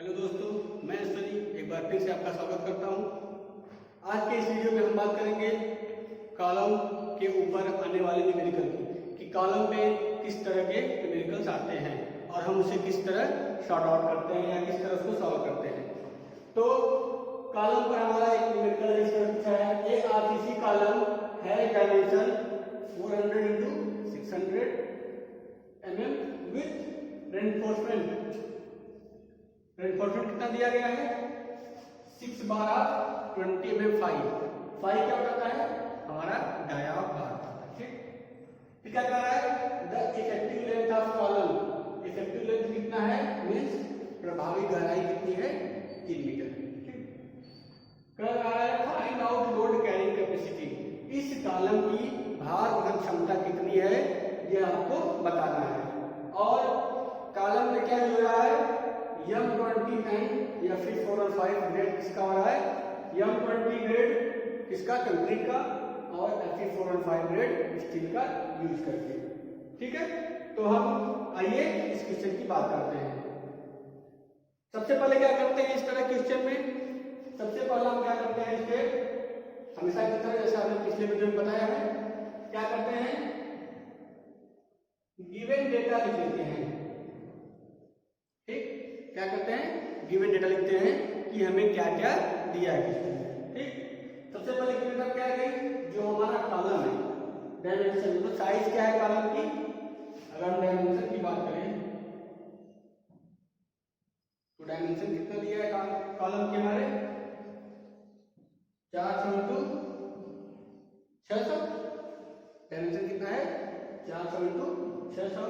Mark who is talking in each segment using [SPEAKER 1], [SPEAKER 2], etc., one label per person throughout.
[SPEAKER 1] Hello दोस्तों, मैं सनी एक बार फिर से आपका स्वागत करता हूं। आज के इस वीडियो में हम बात करेंगे कॉलम के ऊपर आने वाले न्यूमेरिकल की कि कॉलम पे किस तरह के न्यूमेरिकल्स आते हैं और हम उसे किस तरह सॉर्ट आउट करते हैं या किस तरह उसको सॉल्व करते हैं। तो कॉलम पर हमारा एक न्यूमेरिकल इस तरह पूछा है। एक आरसीसी कॉलम है, डायमेंशन 400 × 600 mm विथ रेनफोर्समेंट कितना दिया गया है 6 12 20 mm 5 क्या बताता है हमारा डाया भार। ठीक, फिर क्या कह रहा है the effective length of column. Effective length कितना है मींस प्रभावी गहराई कितनी है 3 मीटर। ठीक, कह रहा है find out load carrying capacity. इस कॉलम की भार वहन क्षमता कितनी है ये आपको बताना है। और कॉलम में क्या मिल रहा है M20 एंड या फिर 4 और 5 ग्रेड किसका हो रहा है M20 ग्रेड किसका कंक्रीट का और फिर 4 और 5 ग्रेड स्टील का यूज करके। ठीक है, तो हम आइए इस क्वेश्चन की बात करते हैं। सबसे पहले क्या करते हैं इस तरह क्वेश्चन में, सबसे पहले हम क्या करते हैं इसके हमेशा की तरह जैसा हमने पिछले वीडियो में बताया है क्या करते हैं गिवन डेटा लिख लेते हैं। ठीक, क्या करते हैं गिवन डेटा लिखते हैं कि हमें क्या क्या दिया है। ठीक, सबसे पहले गिवन डेटा क्या है जो हमारा कॉलम है डायमेंशन, तो साइज क्या है कॉलम की। अगर हम डायमेंशन की बात करें तो डायमेंशन कितना दिया है कॉलम के हमारे 400 × 600। डायमेंशन कितना है 400 × 600।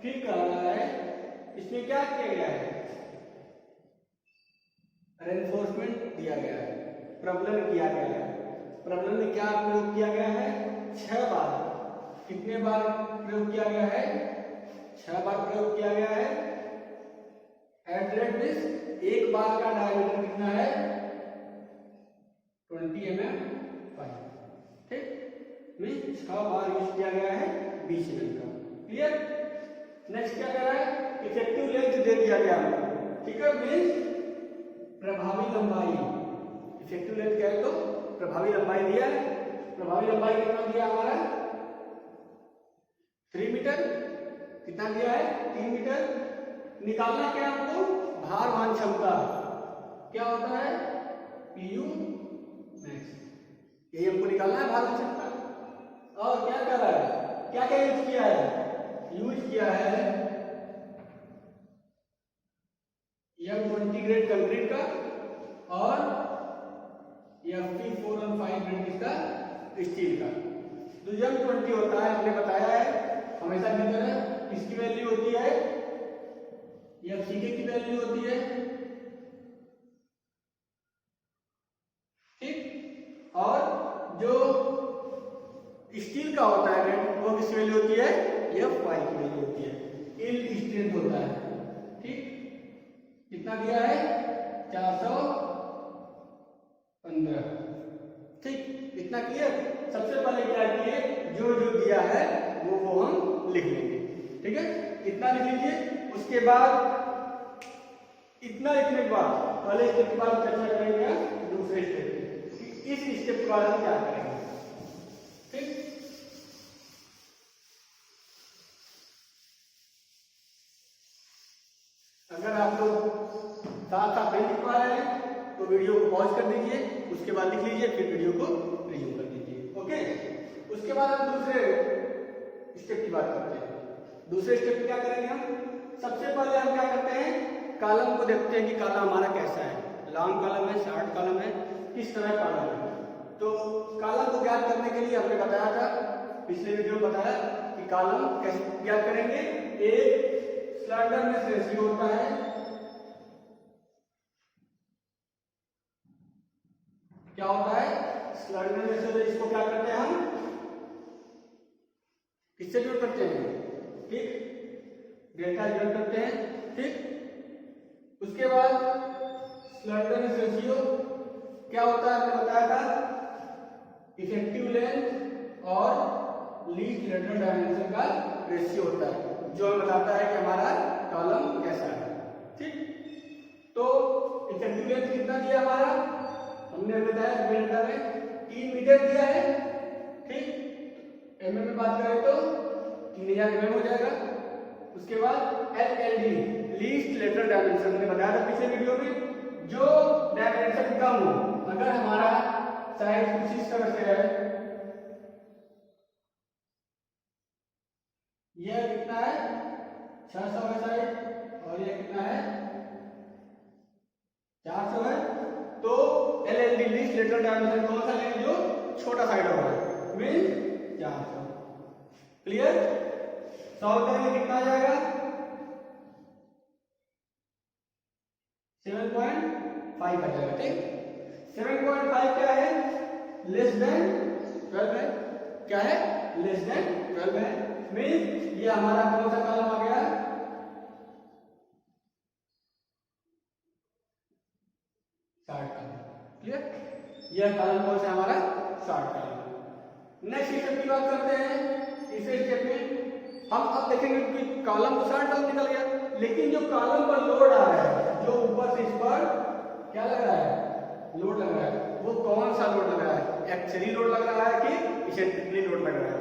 [SPEAKER 1] फिर कह रहा है इसमें क्या किया गया है रेनफोर्समेंट दिया गया है, प्रबलन किया गया है। प्रबलन में क्या प्रयोग किया गया है 6 बार। कितने बार प्रयोग किया गया है 6 बार प्रयोग किया गया है। एट दिस एक बार का डायमीटर कितना है 20 mm 5। ठीक, मीन 6 बार यूज किया गया है 20 mm का। क्लियर। नेक्स्ट क्या कर रहा है इफेक्टिव लेंथ दे दिया गया है। ठीक है, मीन प्रभावी लंबाई। इफेक्टिव लेंथ क्या है तो प्रभावी लंबाई दिया है। प्रभावी लंबाई कितना दिया हमारा 3 मीटर। कितना दिया है 3 मीटर। निकालना क्या हमको भार वहन क्षमता क्या होता है PU मैक्स, यही हमको निकालना है भार वहन क्षमता। और क्या कर रहा है क्या क्या यूज किया है M20 ग्रेड कंक्रीट का और FP4 और 5 ग्रेड किसका स्टील का। तो M20 होता है हमने बताया है हमेशा की तरह इसकी वैल्यू होती है FCK की वैल्यू होती है। ठीक, और जो स्टील का होता है ग्रेड वो किसकी वैल्यू होती है F5 की वैल्यू होती है। यील्ड स्ट्रेंथ होता है। ठीक, कितना दिया है 415। ठीक, इतना क्लियर। सबसे पहले क्या किए जो जो दिया है वो हम लिख लेंगे। ठीक है, इतना लिख लीजिए। उसके बाद इतना लिखने के बाद पहले स्टेप के बाद चर्चा करेंगे दूसरे स्टेप, इस स्टेप के बाद हम क्या करेंगे। ठीक, अगर आप लोग साथ साथ नहीं लिख पा रहे हैं तो वीडियो को पॉज कर दीजिए, उसके बाद लिख लीजिए, फिर वीडियो को रिज्यूम कर दीजिए। ओके, उसके बाद हम दूसरे स्टेप की बात करते हैं। दूसरे स्टेप में क्या करेंगे हम सबसे पहले हम क्या करते हैं कॉलम को देखते हैं कि कॉलम हमारा कैसा है, लॉन्ग कॉलम है शॉर्ट कॉलम है किस तरह कॉलम है। तो कॉलम को ज्ञात करने के लिए हमने बताया था पिछले वीडियो में बताया कि कॉलम कैसे ज्ञात करेंगे। एक स्लैंडरनेस रेशियो होता है, क्या होता है स्लैंडरनेस रेशियो। इसको क्या करते हैं हम किससे जोड़ करते हैं ठीक डेल्टा जोड़ करते हैं। ठीक, उसके बाद स्लैंडरनेस रेशियो क्या होता है हमने बताया था इफेक्टिव लेंथ और लीस्ट लेटरल डायमेंशन का रेशियो होता है जो हमें बताता है कि हमारा कॉलम कैसा है। ठीक, तो हमारा, हमने बताया मिनट में 3 मीटर दिया है, ठीक। एमएम में बात करें तो 3000 mm हो जाएगा। उसके बाद एलएलडी लीस्ट लेटरल डायमेंशन, हमने बताया था पिछले वीडियो में, जो डायमेंशन कम हो, अगर हमारा साइज कुछ इस तरह से है, यह कितना है 600 है साइज, और यह कितना है 400 है, तो एलएलडी लीस्ट लेटरल डायमेंशन कौन सा लेंगे, जो छोटा साइड होगा, मीन 400। क्लियर? सॉल्व करेंगे कितना आ जाएगा 7.5 आ जाएगा, ठीक। 7.5 क्या है, लेस देन 12 है, क्या है लेस देन 12 है, मीन ये हमारा कौन सा कॉलम आ गया, शॉर्ट कॉलम। क्लियर? यह कॉलम कौन सा हमारा शॉर्ट कॉलम। नेक्स्ट स्टेप की बात करते हैं। इस स्टेप में हम अब देखेंगे कि कॉलम तो शॉर्ट कॉलम निकल गया, लेकिन जो कॉलम पर लोड आ रहा है, जो ऊपर से इस पर क्या लग रहा है, लोड लग रहा है, वो कौन सा लोड लग रहा है, एक्सियली लोड लग रहा है कि इसेंट्रिकली लोड लग रहा है।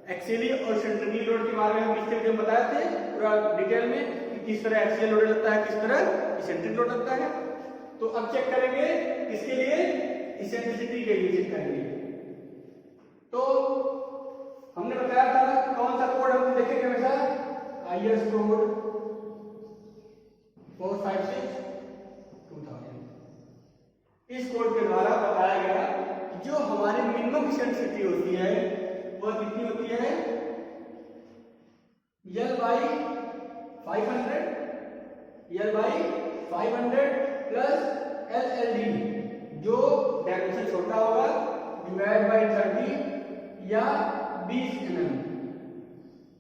[SPEAKER 1] एक्सियली और इसेंट्रिकली लोड के बारे में हम पिछले वीडियो में बताए थे पूरा डिटेल में कि किस तरह एक्सियल लोड लगता है, किस तरह इसेंट्रिक लोड लगता है। तो अब चेक करेंगे किसके लिए, इसेंट्रिसिटी के लिए चेक करेंगे। तो हमने बताया था कौन सा कोड हम देखेंगे हमेशा, IS कोड 456 2000। इस कोड के द्वारा बताया गया कि जो हमारी मिनिमम इसेंट्रिसिटी होती है वह कितनी होती है, L/500 प्लस LLD, जो डायमेंशन छोटा होगा, डिवाइड बाई 30 या 20 mm।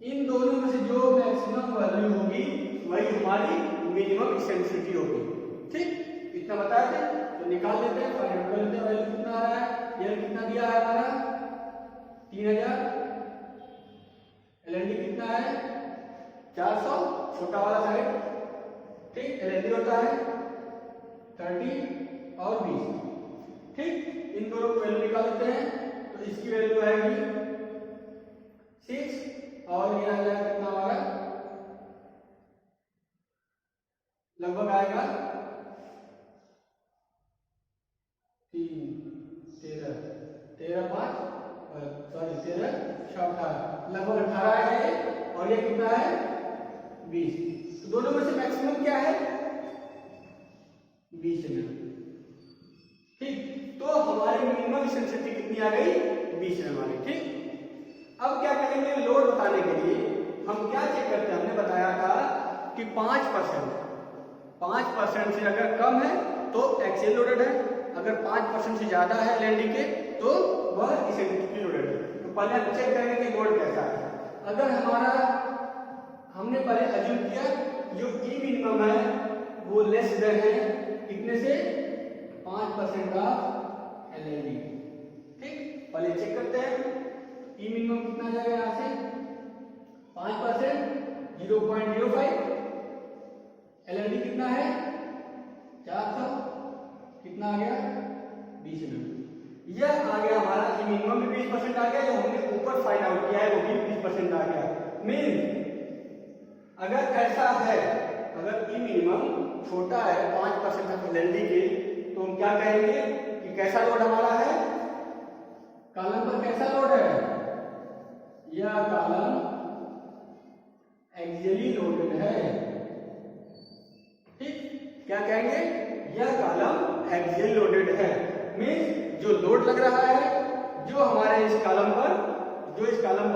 [SPEAKER 1] इन दोनों में से जो मैक्सिमम वैल्यू होगी वही हमारी मिनिमम इसेंट्रिसिटी होगी, ठीक। इतना बताए थे, तो निकाल लेते हैं, फाइंड आउट कर लेते हैं वैल्यू कितना आ रहा है। ये कितना दिया है हमारा 3000, एलएलडी कितना है 400, छोटा वाला साइड, ठीक। एलएलडी होता है 30 और 20, ठीक। इन दोनों को वैल्यू निकाल लेते हैं, तो इसकी वैल्यू आएगी 6 और ये आ जाएगा कितना हमारा, लगभग आएगा 3 13 13 5 सॉरी 13 18, लगभग 18 आएगा ये, और ये कितना है 20। तो दोनों में से मैक्सिमम क्या है 20 mm, ठीक। तो हमारी मिनिमम इसेंट्रिसिटी कितनी आ गई 20 mm आ गई, ठीक। अब क्या करेंगे, लोड बताने के लिए हम क्या चेक करते हैं, हमने बताया था कि 5% से अगर कम है तो एक्सियल लोडेड है, अगर 5% से ज्यादा है एलएलडी के तो वह इसेंट्रिकली लोडेड है। तो पहले हम चेक करेंगे कि लोड कैसा है। अगर हमारा, हमने पहले अज्यूम किया जो ई मिनिमम है वो लेस देन है कितने से 5% का एलएलडी, ठीक। पहले चेक करते हैं ई मिनिमम कितना जाएगा, यहां से 5% 0.05, एलएलडी कितना है 400, कितना आ गया 20 mm। यह आ गया हमारा ई मिनिमम भी 20% आ गया, जो हमने ऊपर फाइंड आउट किया है वो भी 20% आ गया। मीन अगर ऐसा है, अगर ई मिनिमम छोटा है 5% ऑफ एलएलडी के, तो हम क्या कहेंगे कि कैसा लोड हमारा है, कॉलम पर कैसा लोड है, यह कॉलम एक्सियली लोडेड है, ठीक। क्या कहेंगे, यह कॉलम एक्सियल लोडेड है, मींस जो लोड लग रहा है, जो हमारे इस कॉलम पर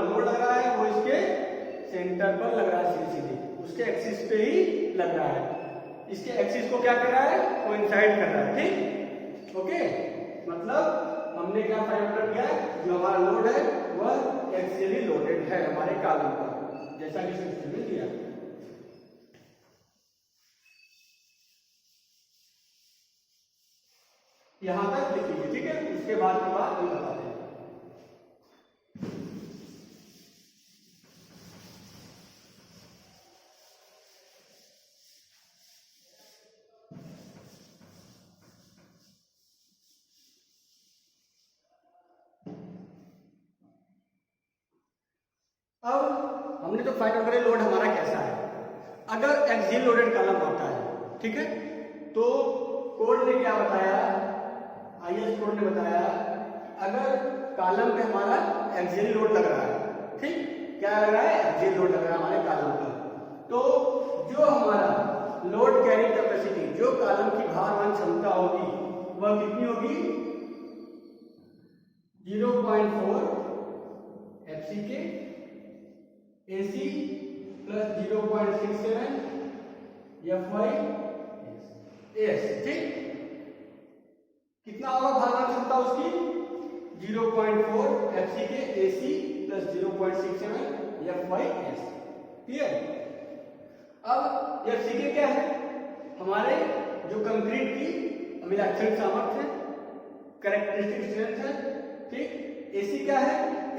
[SPEAKER 1] लोड लग रहा है वो इसके सेंटर पर लग रहा है, सीधे उसके एक्सिस पे ही लग रहा है, इसके एक्सिस को क्या कर रहा है, कोइंसाइड कर रहा है, ठीक। ओके, मतलब हमने क्या फाइंड आउट किया, जो हमारा लोड है वह एक्सियली लोडेड है हमारे कॉलम पर, जैसा कि सिस्टम में दिया। यहां तक लिख लीजिए, ठीक है। उसके बाद हम बताते हैं। अब हमने तो फाइंड आउट करें लोड हमारा कैसा है। अगर एक्सियल लोडेड कॉलम होता है, ठीक है, तो कोड ने क्या बताया, आईएस कोड ने बताया अगर कॉलम पे हमारा एक्सियल लोड लग रहा है, ठीक, क्या लग रहा है, एक्सियल लोड लग रहा है हमारे कॉलम पर, तो जो हमारा लोड कैरी कैपेसिटी, जो कॉलम की भार वहन क्षमता होगी वह कितनी होगी, 0.4 FCK AC plus 0.67 FY AS, ठीक, कितना होगा भार वहन क्षमता उसकी, 0.4 FCK AC plus 0.67 FY AS, clear. अब FCK क्या है, हमारे जो कंक्रीट की अभिलाक्षणिक सामर्थ्य है, कैरेक्टरिस्टिक स्ट्रेंथ है, ठीक, AC क्या है,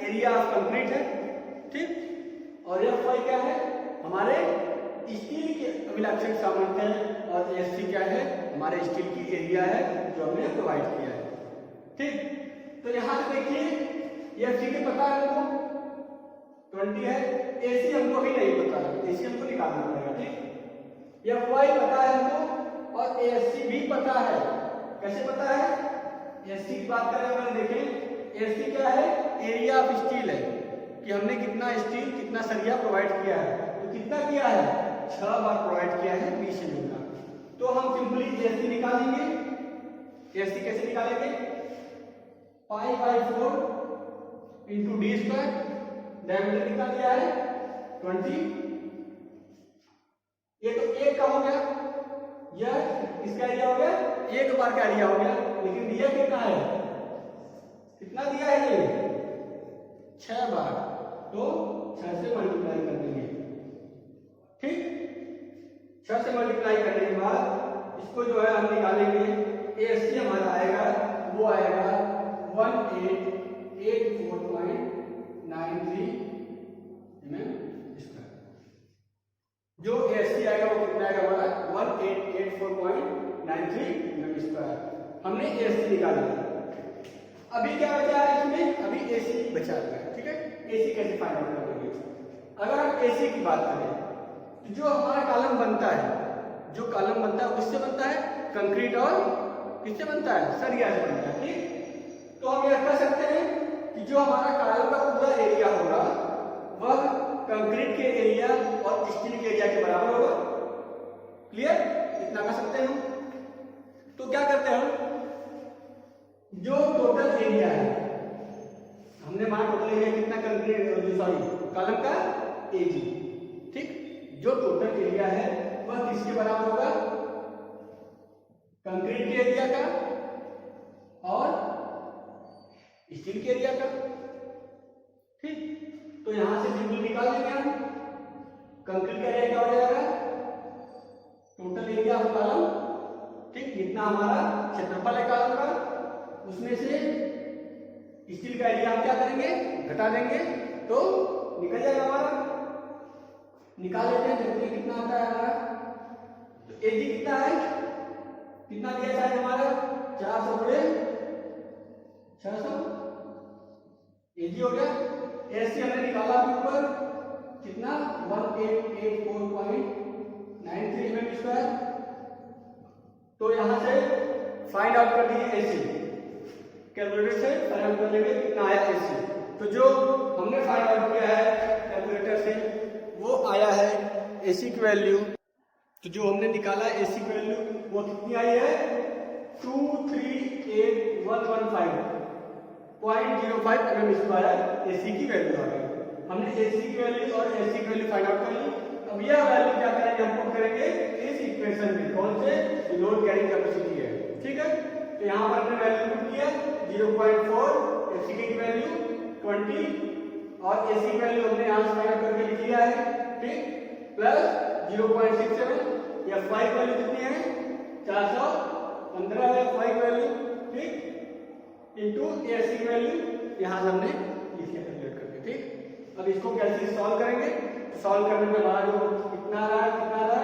[SPEAKER 1] एरिया ऑफ कंक्रीट है, ठीक, और FY क्या है, हमारे स्टील की अभिलाक्षणिक सामर्थ्य है, और ASC क्या है, हमारे स्टील की एरिया है जो हमने प्रोवाइड किया है, ठीक। तो यहां से देखिए FCK पता है हमको 20 है, AC हमको भी नहीं पता है, AC हमको निकालना पड़ेगा, ठीक। FY पता है हमको और ASC भी पता है। कैसे पता है, ASC की बात करें अगर देखें, ASC क्या है, एरिया ऑफ स्टील है, कि हमने कितना स्टील, कितना सरिया प्रोवाइड किया है, तो कितना किया है, 6 बार प्रोवाइड किया है 20 mm का। तो हम सिंपली ASC निकालेंगे। ASC कैसे निकालेंगे, π/4 इंटू डी स्क्वायर, डायमीटर कितना दिया है 20, ये तो एक का हो गया, यह इसका एरिया हो गया, एक बार का एरिया हो गया, लेकिन दिया कितना है, कितना दिया है ये 6 बार, तो 6 से मल्टीप्लाई कर देंगे, ठीक, 6 से मल्टीप्लाई करने के बाद इसको जो है हम निकालेंगे, ASC हमारा आएगा, वो आएगा 1884.93 mm²। जो ASC आएगा वो कितना आएगा हमारा 1884.93 mm²। हमने ASC निकाला। अभी क्या बचा है इसमें, अभी AC बचा है, ठीक है। AC कैसे फाइंड आउट करेंगे, अगर हम AC की बात करें तो जो हमारा कॉलम बनता है, जो कॉलम बनता है किससे बनता है, कंक्रीट और किससे बनता है, सरिया से बनता है, ठीक। तो हम यह कह सकते हैं कि जो हमारा कॉलम का पूरा एरिया होगा वह कंक्रीट के एरिया और स्टील के एरिया के बराबर होगा, क्लियर, इतना कह सकते हैं हम। तो क्या करते हैं हम, जो टोटल एरिया है, हमने मान टोटल एरिया कितना कंक्रीट, सॉरी कॉलम का AG, ठीक, जो टोटल एरिया है वह किसके बराबर होगा, कंक्रीट के एरिया का और स्टील के एरिया का, ठीक। तो यहां से सिंपल निकाल लेंगे हम, कंक्रीट का एरिया क्या हो जाएगा, टोटल एरिया ऑफ कॉलम, ठीक, जितना हमारा क्षेत्रफल है कॉलम का, उसमें से स्टील का एरिया हम क्या करेंगे, घटा देंगे, तो निकल जाएगा हमारा, निकाल लेते हैं, देखते हैं कितना आता है हमारा। तो AG कितना है, कितना दिया जाए हमारा 400 बड़े 600, AG हो गया। ASC हमने निकाला अभी ऊपर कितना 1884.93 mm²। तो यहां से फाइंड आउट कर दीजिए AC, कैलकुलेटर से फाइंड आउट कर लेंगे कितना आया AC। तो जो हमने फाइंड आउट किया है कैलकुलेटर से वो आया है AC की वैल्यू, तो जो हमने निकाला AC की वैल्यू वो कितनी आई है 238,115.05 mm² AC की वैल्यू आ गई। हमने AC की वैल्यू और AC की वैल्यू फाइंड आउट कर ली। अब यह वैल्यू क्या करेंगे, हम पुट करेंगे इस इक्वेशन में, कौन से, लोड कैरिंग कैपेसिटी है, ठीक है। तो यहाँ पर हमने वैल्यू पुट किया 0.4, FCK की वैल्यू 20 और AC की वैल्यू हमने यहाँ से फाइंड आउट करके लिख लिया है, ठीक, प्लस 0.67, FY की वैल्यू कितनी है 415 है FY की वैल्यू, ठीक, इंटू AC की वैल्यू यहाँ से हमने लिखा कैलकुलेट करके, ठीक। अब इसको कैसे सॉल्व करेंगे, सॉल्व करने में हमारा जो कितना आ रहा है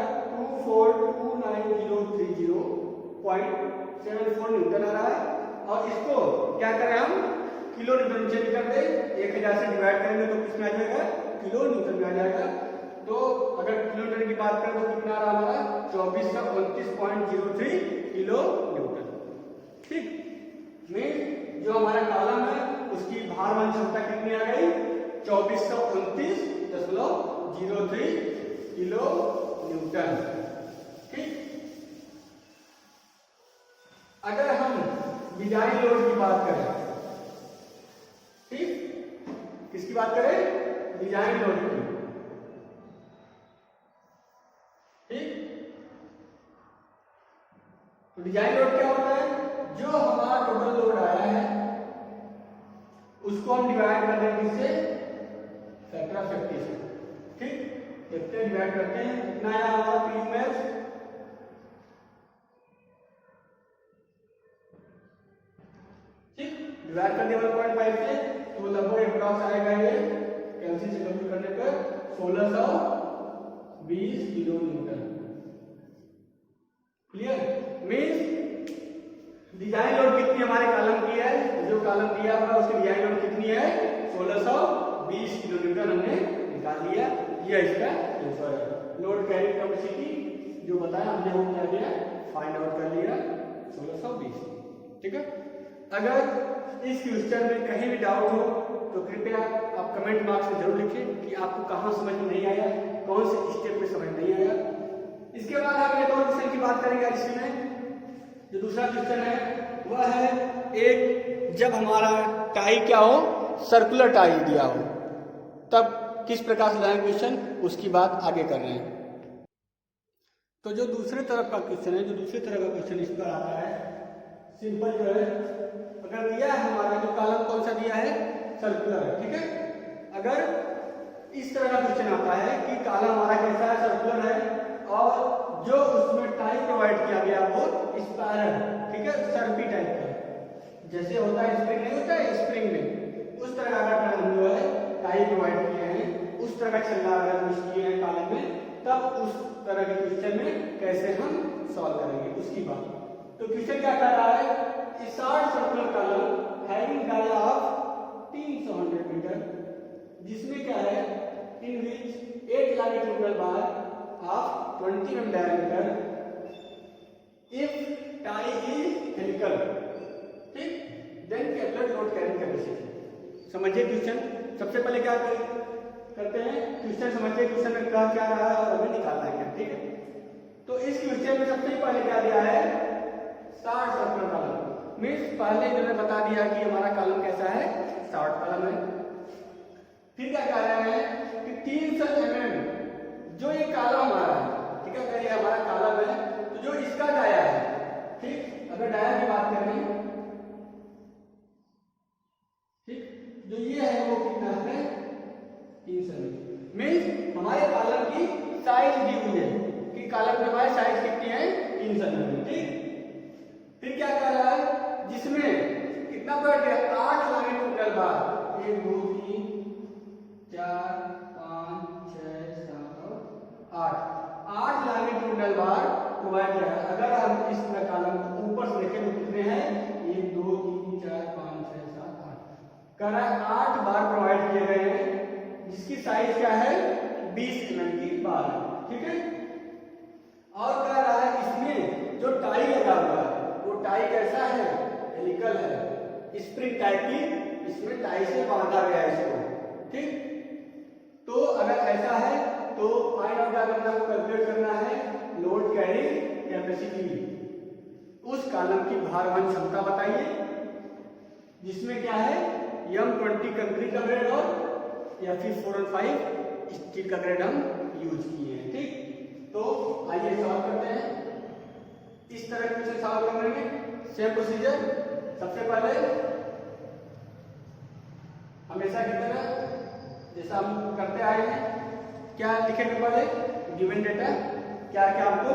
[SPEAKER 1] 242930.74 न्यूटन आ रहा है। और इसको क्या करें हम, किलो न्यूटन से कर दे, 1000 से डिवाइड करेंगे तो कितना आ जाएगा किलो न्यूटन में आ जाएगा। तो अगर किलोमीटर की बात करें तो कितना आ रहा हमारा 2429.03 किलो न्यूटन। ठीक, में जो हमारा कॉलम है उसकी भार वहन क्षमता कितनी आ गई 2429.03 किलो न्यूटन। ठीक, अगर हम डिजाइन लोड की बात करें, ठीक, किसकी बात करें, डिजाइन लोड की। ठीक, तो डिजाइन लोड क्या होता है, जो हमारा टोटल लोड आया है उसको हम डिवाइड कर देंगे किससे, फैक्टर ऑफ सेफ्टी से। ठीक, कितने डिवाइड करते हैं, कितना आया हमारा पी मैक्स, ठीक, डिवाइड कर दिया 1.5 से, तो लगभग एप्रॉक्स आएगा ये कैंसिल से कंप्यूट करने पर 1620 kilo Newton. Clear, means design load कितनी हमारे कॉलम की है, जो कॉलम दिया हुआ उसकी डिजाइन लोड कितनी है 1620 किलो न्यूटन हमने निकाल लिया। यह इसका आंसर है। लोड कैरिंग कैपेसिटी जो बताया हमने वो क्या किया, फाइंड आउट कर लिया 1620। ठीक है, अगर इस क्वेश्चन में कहीं भी डाउट हो तो कृपया आप कमेंट बॉक्स में जरूर लिखिए कि आपको कहाँ समझ में नहीं आया, कौन से स्टेप में समझ नहीं आया। इसके बाद हम एक और क्वेश्चन की बात करेंगे। इसमें जो दूसरा क्वेश्चन है वह है एक, जब हमारा टाई क्या हो, सर्कुलर टाई दिया हो, तब किस प्रकार से लाएंगे क्वेश्चन, उसकी बात आगे कर रहे हैं। तो जो दूसरे तरफ का क्वेश्चन है, जो दूसरी तरफ का क्वेश्चन इस पर आता है, सिंपल जो है, अगर दिया है हमारा जो कॉलम कौन सा दिया है, सर्कुलर। ठीक है, अगर इस तरह का क्वेश्चन आता है कि कॉलम हमारा कैसा है, सर्कुलर है, और जो उसमें टाई प्रोवाइड किया गया वो स्पाइरल, ठीक है, सर्पी टाइप का, जैसे होता है स्प्रिंग, नहीं होता है स्प्रिंग में, उस तरह का अगर जो है टाई प्रोवाइड किए हैं, उस तरह का चलना अगर यूज किए हैं कॉलम में, तब उस तरह के क्वेश्चन में कैसे हम सॉल्व करेंगे उसकी बात। तो क्वेश्चन क्या कर रहा है, short circular column having dia of 300 metre, जिसमें क्या है, in which 8 longitudinal bar of 20 mm diameter if tie is helical, ठीक, then calculate load carrying capacity. समझिए क्वेश्चन, सबसे पहले क्या करते हैं, क्वेश्चन समझिए, क्वेश्चन में क्या क्या रहा है और हमें निकालना है। ठीक है, तो इस क्वेश्चन में सबसे पहले क्या दिया है, शॉर्ट सर्कुलर कॉलम, मीन्स पहले मैंने बता दिया कि हमारा कॉलम कैसा है, शॉर्ट कॉलम है। फिर क्या कह रहे हैं कि 300 mm जो ये कॉलम हमारा है, ठीक है, अगर ये हमारा कॉलम है तो जो इसका डाया है, ठीक, अगर डाया की बात करें, ठीक, जो ये है वो कितना है 300 mm, मीन्स हमारे कॉलम की साइज दी हुई है कि कॉलम में हमारी साइज कितनी है 300 mm। ठीक, फिर क्या कर रहा है, जिसमें कितना बढ़ गया 8 longitudinal बार, 1 2 3 4 5 6 7 8 longitudinal बार प्रोवाइड किया है। अगर हम इस तरह कॉलम को ऊपर से देखें तो कितने हैं, 1 2 3 4 5 6 7 8 कह रहा है 8 बार प्रोवाइड किए गए हैं, जिसकी साइज क्या है 20 mm की बार है। ठीक है, और कह रहा है इसमें जो टाई लगा हुआ है वो टाई कैसा है, हेलिकल है, स्प्रिंग टाइप की, इसमें टाई से बांधा गया है इसको। ठीक, तो अगर ऐसा है तो फाइंड आउट क्या करना है, कैलकुलेट करना है लोड कैरिंग कैपेसिटी, उस कॉलम की भार वहन क्षमता बताइए, जिसमें क्या है M20 कंक्रीट का ग्रेड और Fe415 स्टील का ग्रेड हम यूज किए हैं। ठीक, तो आइए सॉल्व करते हैं। इस तरह के क्वेश्चन सॉल्व करेंगे, सेम प्रोसीजर। सबसे पहले हमेशा की तरह जैसा हम करते आए हैं, क्या लिखेंगे, पहले गिवन डेटा क्या क्या आपको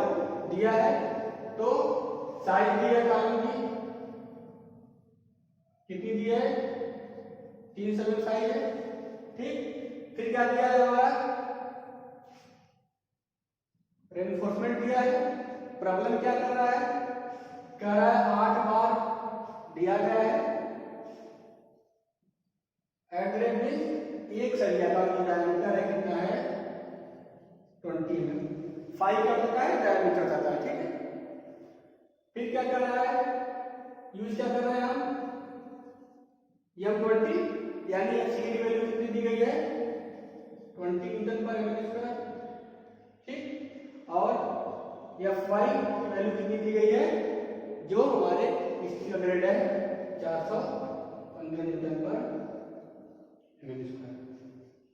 [SPEAKER 1] दिया है, तो साइज दी है कॉलम की, कितनी दी है 300 mm साइज है। ठीक, फिर क्या दिया है हमारा, रेनफोर्समेंट दिया है। प्रॉब्लम क्या कर रहा है, कह रहा है 8 बार दिया गया है, एट रेट मीन एक सरिया का जो डायमीटर है कितना है 20 mm। 5 क्या होता है डायमीटर होता है, ठीक है। फिर क्या कर रहा है, यूज क्या कर रहे हैं हम M20, यानी एफसी की वैल्यू कितनी दी गई है 20 न्यूटन पर mm², ठीक। और Fy की वैल्यू कितनी दी गई है, जो हमारे स्टील का ग्रेड है 415 न्यूटन पर mm²।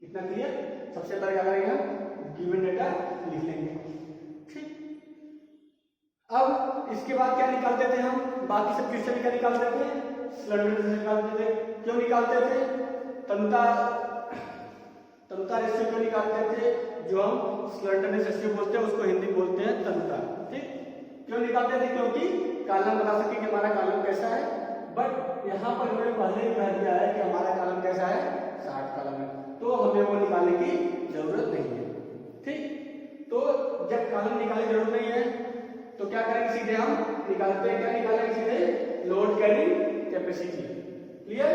[SPEAKER 1] इतना क्लियर। सबसे पहले क्या करेंगे हम गिवन डेटा लिख लेंगे, ठीक। अब इसके बाद क्या निकालते थे हम, बाकी सब क्वेश्चन क्या निकालते थे, स्लैंडरनेस निकालते थे। क्यों निकालते थे, तन्यता रेशियो क्यों निकालते थे, जो हम स्लैंडरनेस रेशियो बोलते हैं उसको हिंदी बोलते हैं तन्यता, ठीक। क्यों निकालते थे, क्योंकि कॉलम बता सके कि हमारा कॉलम कैसा है। बट यहाँ पर उन्होंने पहले ही कह दिया है कि हमारा कॉलम कैसा है 60 कॉलम है, तो हमें वो निकालने की जरूरत नहीं है, ठीक। तो जब कॉलम निकालने की जरूरत नहीं है तो क्या करेंगे, सीधे हम निकालते हैं, क्या निकालेंगे सीधे लोड कैरिंग कैपेसिटी। क्लियर।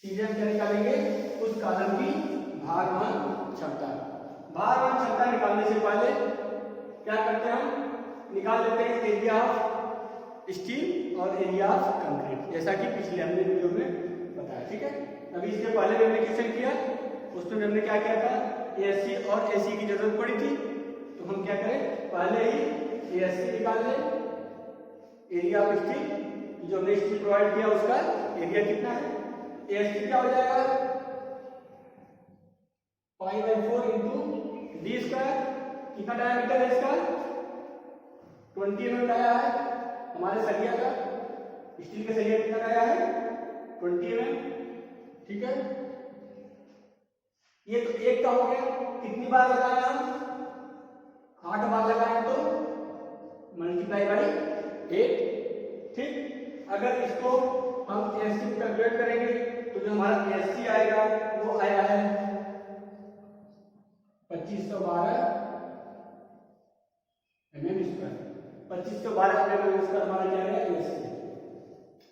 [SPEAKER 1] सीधे हम क्या निकालेंगे, उस कॉलम की भार वहन क्षमता। भार वहन क्षमता निकालने से पहले क्या करते हैं, हम निकाल लेते हैं एरिया ऑफ स्टील और एरिया ऑफ कंक्रीट, जैसा कि पिछले हमने वीडियो में बताया, ठीक है। अभी इसके पहले हमने क्वेश्चन किया, उसमें हमने क्या किया था, एएससी और एसी की जरूरत पड़ी थी, तो हम क्या करें, पहले ही एएससी निकाल लें, एरिया ऑफ स्टील जो हमने स्टील प्रोवाइड किया उसका एरिया कितना है। एएससी क्या हो जाएगा, π/4 इंटू डी स्क्वायर। कितना डायमीटर है इसका 20 mm आया है, हमारे सरिया का स्टील का सरिया कितना आया है 20 mm, ठीक है। ये तो एक का हो गया, कितनी बार लगाया हम 8 बार लगाए तो मल्टीप्लाई बाई 8, ठीक। अगर इसको हम एससी कैलकुलेट करेंगे तो जो हमारा एससी आएगा वो आया है 2512 mm²। 2512 mm² हमारा क्या है एससी,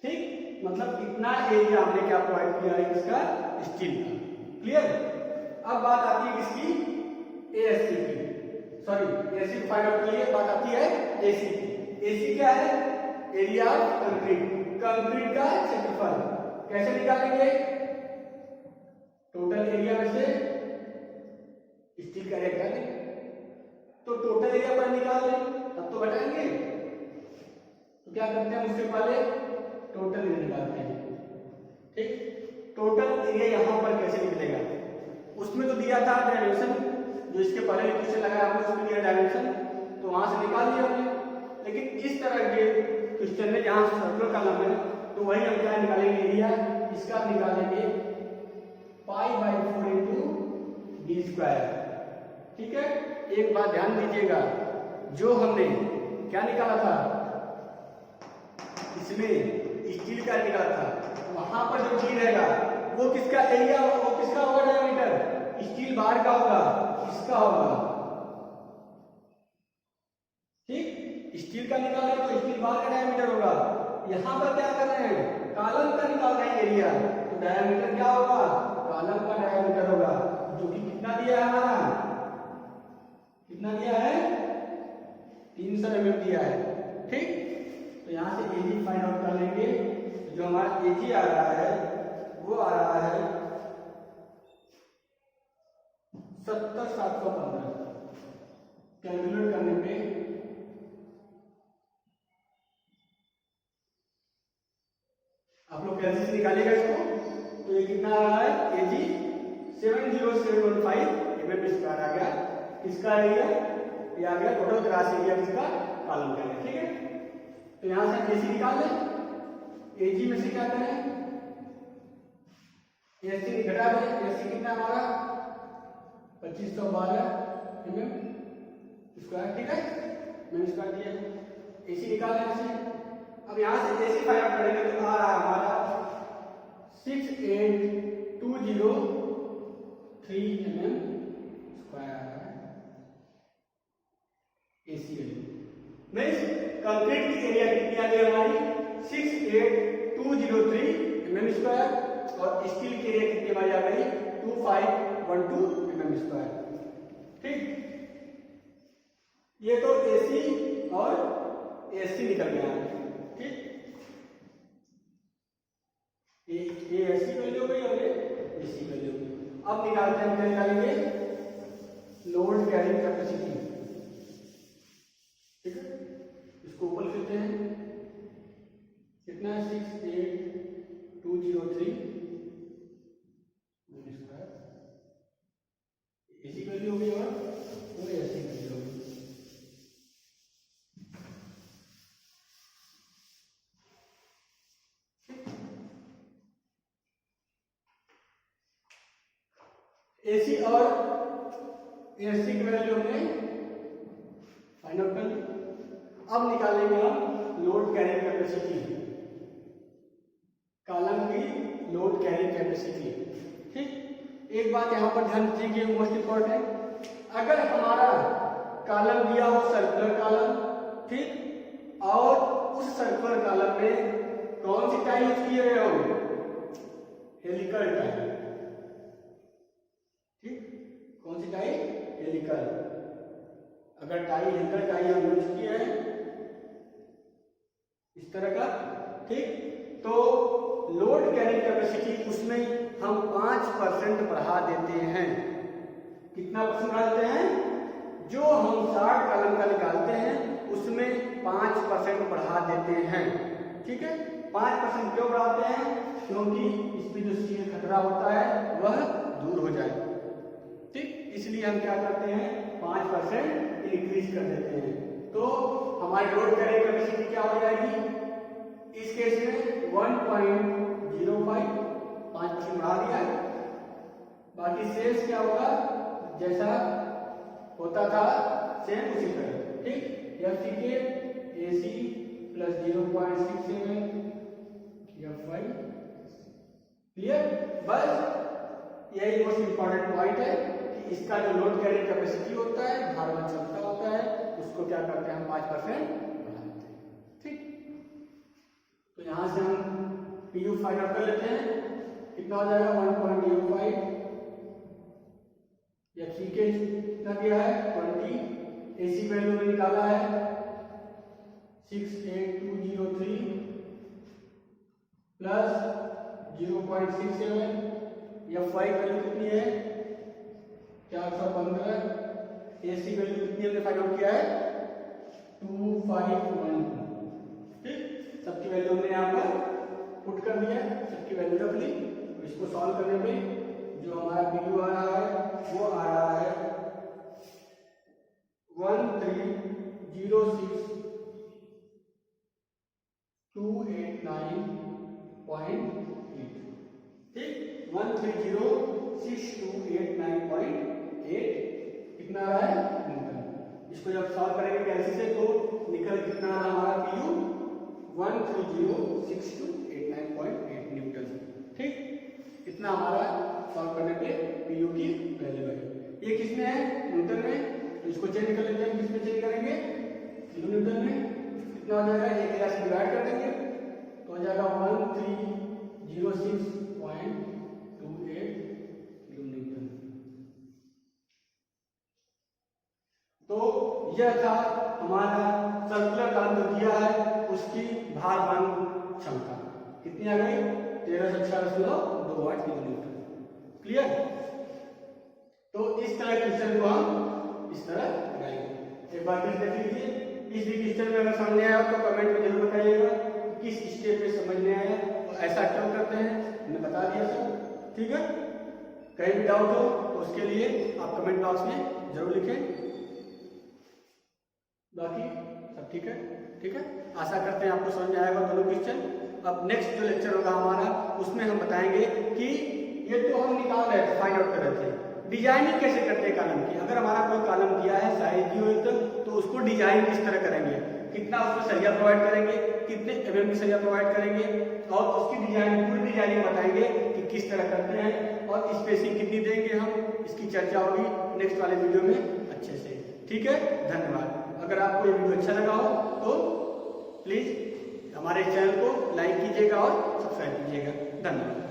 [SPEAKER 1] ठीक। मतलब इतना एरिया हमने क्या प्रोवाइड किया है इसका स्टील का। क्लियर। अब बात आती है किसकी, एएससी की, सॉरी एएससी को फाइंड आउट के लिए बात आती है एसी की। एसी क्या है, एरिया ऑफ कंक्रीट, कंक्रीट का क्षेत्रफल। कैसे निकालेंगे, टोटल एरिया में से स्टील का एरिया घटा देंगे, तो टोटल एरिया पर निकाल लें तब तो घटाएंगे। तो क्या करते हैं, उससे पहले टोटल एरिया निकालते हैं, ठीक। टोटल एरिया यहां पर कैसे निकलेगा, उसमें तो दिया था डायमेंशन, जो इसके पहले क्वेश्चन लगाया हमने उसमें दिया डायमेंशन, तो वहां से निकाल लिया हमने। लेकिन इस तरह के क्वेश्चन में जहां सर्कुलर कॉलम है तो वही हम क्या निकालेंगे एरिया, इसका निकालेंगे π/4 इंटू डी स्क्वायर, ठीक है। एक बात ध्यान दीजिएगा, जो हमने क्या निकाला था इसमें स्टील का निकाला था, वहां पर जो डी रहेगा वो किसका एरिया, वो किसका होगा डायमीटर, स्टील बार का होगा, इसका होगा, ठीक। स्टील का निकाले तो स्टील बार का डायमीटर होगा। यहां पर क्या कर रहे हैं, कॉलम का निकाल रहे हैं एरिया, तो डायमीटर क्या होगा, कॉलम का डायमीटर होगा, जो कि कितना दिया है हमारा, कितना दिया है 300 mm दिया है, ठीक। तो यहां से एजी फाइंड आउट कर लेंगे, जो हमारा एजी आ रहा है वो आ रहा है 70,715। कैलकुलेट करने पे आप लोग कैसे से निकालिएगा इसको, तो ये कितना आ रहा है एजी 70715 mm² आ गया। किसका एरिया, ये आ गया टोटल ग्रास एरिया किसका, कॉलम का एरिया, ठीक है। तो यहां से एसी निकाल लें, एजी में से क्या करें, एसी घटा दें, एसी कितना हमारा 2512 mm², ठीक है, मैंने स्क्वायर दिया, एसी निकाल लें एसी। अब यहां से एसी फाइंड आउट करेंगे तो आ रहा है हमारा 682003 mm² AC value. Means concrete की एरिया कितनी आ गई हमारी 68203 mm² और स्टील की एरिया कितनी हमारी आ गई 2512 mm²। ठीक, ये तो AC और AC निकल गया। ठीक, ये AC वैल्यू हो गई और ये AC वैल्यू। अब निकालते हैं, क्या निकालेंगे, लोड कैरिंग कैपेसिटी। ठीक है, इसको ऊपर लिखते हैं, कितना है 68203 स्क्वायर। AC वैल्यू हो गई और वो AC वैल्यू हो गई। AC और AC की वैल्यू हमने फाइंड आउट कर ली। अब निकालेंगे हम लोड कैरिंग कैपेसिटी, कॉलम की लोड कैरिंग कैपेसिटी। ठीक, एक बात यहां पर ध्यान दीजिए, मोस्ट इंपॉर्टेंट, अगर हमारा कॉलम दिया हो सर्कुलर कॉलम, ठीक, और उस सर्कुलर कॉलम में कौन सी टाई यूज किए गए हो, हेलिकल टाई। ठीक, कौन सी टाई, हेलिकल। अगर टाई हेलिकल टाई हम यूज किए हैं इस तरह का, ठीक, तो लोड कैरिंग कैपेसिटी उसमें हम 5% बढ़ा देते हैं। कितना परसेंट बढ़ा देते हैं, जो हम 60 कॉलम का निकालते हैं उसमें 5% बढ़ा देते हैं। ठीक है, 5% क्यों बढ़ाते हैं, क्योंकि इसमें जो स्टील खतरा होता है वह दूर हो जाए। ठीक, इसलिए हम क्या करते हैं, 5% इंक्रीज कर देते हैं। तो हमारी लोड कैरिंग कैपेसिटी क्या हो जाएगी, इस केस में 1.05, 5% बढ़ा दिया। बाकी शेष क्या होगा, जैसा होता था सेम उसी तरह। ठीक, FCK AC plus 0.67 F5। Clear, बस यही मोस्ट इंपॉर्टेंट पॉइंट है कि इसका जो लोड कैरिंग कैपेसिटी होता है, भारवाहक क्षमता होता है, उसको क्या करते हैं हम 5% बढ़ा देते हैं। ठीक, तो यहां से हम PU फाइंड आउट कर लेते हैं, कितना हो जाएगा 1.05। FCK कितना दिया है 20, AC वैल्यू में निकाला है 68203 प्लस 0.67, F5 वैल्यू कितनी है 415, AC वैल्यू कितनी हमने फाइंड आउट किया है 2512। ठीक, सबकी वैल्यू हमने यहाँ पर पुट कर दिया, सबकी वैल्यू रख ली। इसको सॉल्व करने पे जो हमारा PU आ रहा है वो आ रहा है 1306,289.8। ठीक, 1306,289.8 कितना आ रहा है न्यूटन। इसको जब सॉल्व करेंगे कैसे से तो निकल कितना आ रहा हमारा PU 1306,289.8 न्यूटन। ठीक, इतना हमारा सॉल्व करने पे PU की वैल्यू है। ये किसमें है, न्यूटन में, तो इसको चेंज कर लेते हैं, किसमें चेंज करेंगे, किलो न्यूटन में। कितना हो जाएगा, एक से डिवाइड कर देंगे तो हो जाएगा 1306.28 किलो न्यूटन। तो यह था हमारा सर्कुलर कॉलम जो दिया है उसकी भार वहन क्षमता कितनी आ गई 1306.28 किलो न्यूटन। क्लियर, तो इस तरह क्वेश्चन को हम इस तरह लगाएंगे। एक बार फिर देख लीजिए, इस भी क्वेश्चन में अगर सामने आया तो कमेंट में जरूर बताइएगा किस स्टेप में समझ में आया और ऐसा क्यों करते हैं, मैंने बता दिया सब। ठीक है, कहीं भी डाउट हो तो उसके लिए आप कमेंट बॉक्स में जरूर लिखें। बाकी सब ठीक है। ठीक है, आशा करते हैं आपको समझ में आएगा दोनों क्वेश्चन। अब नेक्स्ट जो लेक्चर होगा हमारा उसमें हम बताएंगे कि ये तो हम निकाल रहे थे, फाइंड आउट कर रहे थे, डिजाइनिंग कैसे करते हैं कॉलम की। अगर हमारा कोई कॉलम दिया है साइज दी हुई तो उसको डिजाइन किस तरह करेंगे, कितना उसमें सरिया प्रोवाइड करेंगे, कितने mm की सरिया प्रोवाइड करेंगे और उसकी डिजाइन पूरी डिजाइनिंग बताएंगे कि किस तरह करते हैं और स्पेसिंग कितनी देंगे हम, इसकी चर्चा होगी नेक्स्ट वाले वीडियो में अच्छे से। ठीक है, धन्यवाद। अगर आपको ये वीडियो अच्छा लगा हो तो प्लीज हमारे चैनल को लाइक कीजिएगा और सब्सक्राइब कीजिएगा। धन्यवाद।